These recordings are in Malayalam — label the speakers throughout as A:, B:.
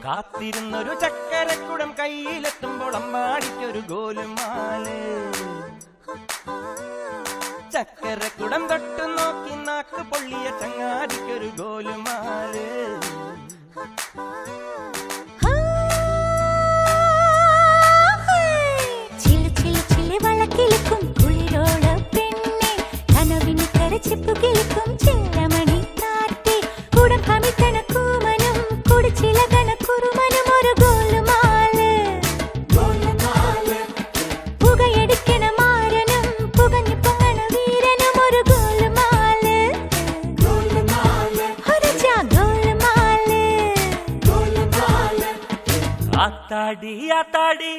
A: കാത്തിരുന്നൊരു ചക്കരക്കുടം കയ്യിലെത്തുമ്പോൾ അമ്മാടിക്കൊരു ഗോലുമാല്. ചക്കരക്കുടം തൊട്ടു നോക്കി നാക്ക് പൊള്ളിയ ചങ്ങാടിക്കൊരു ഗോലുമാല്.
B: വളക്കിലുക്കും കുളിരോള പെണ്ണെ കനവിന് കരച്ചിപ്പു കിളിക്കും ചെല്ലമണി കാറ്റേ കുടം കമിത്തണ കൂമനും കുടിച്ചിലകണ കുറുമനും ഒരു ഗോലുമാല്. പുകയടിക്കണ മാരനും പുകഞ്ഞു പൊങ്ങണ വീരനും ഒരു ഗോലുമാല്.
C: ആത്താടി ആത്താടി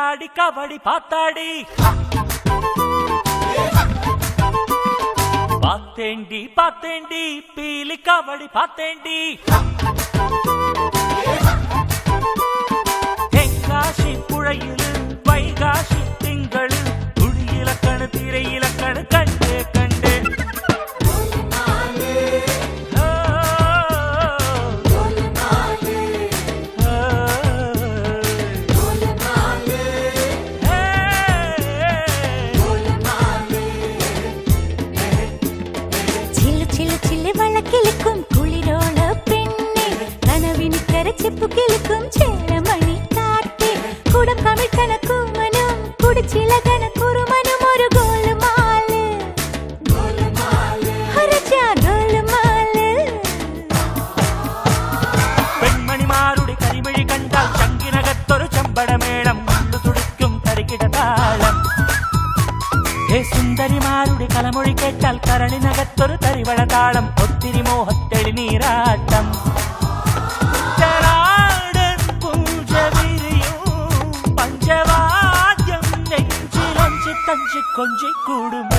C: ആടി കബടി പാത്താടി പാത്തേണ്ടി പാത്തേണ്ടി പീലി കബടി പാത്തേണ്ടി തെങ്കാശി പുഴയില് വൈകാശി തിങ്കള് തുടിയിലക്കണ് തിരയിലക്കണ് കണ്ടേ കണ്ടേ
B: വളക്കിലുക്കും കുളിരോള പെണ്ണെ കനവിന് കരച്ചിപ്പു കിളിക്കും ചെല്ലമണി കാറ്റേ കുടം കമിഴ്ത്തണ കൂമനും കുടിച്ചിലകണ കുറുമനും ഒരു ഗോലുമാല്.
C: പെൺമണിമാരുടെ കരിമിഴി കണ്ടാൽ ചങ്കിനകത്തൊരു ചമ്പടമേളം മുള്ളു തുടിക്കും തരികിട താളം. സുന്ദരിമാരുടെ കലമൊഴി കേട്ടാൽ കരളിനകത്തൊരു തരിവള താളം. ഒത്തിരി മോഹത്തെളി നീരാട്ടം പഞ്ചവാദ്യം നെഞ്ചിലൊഞ്ചി തഞ്ചി കൊഞ്ചി കൂടും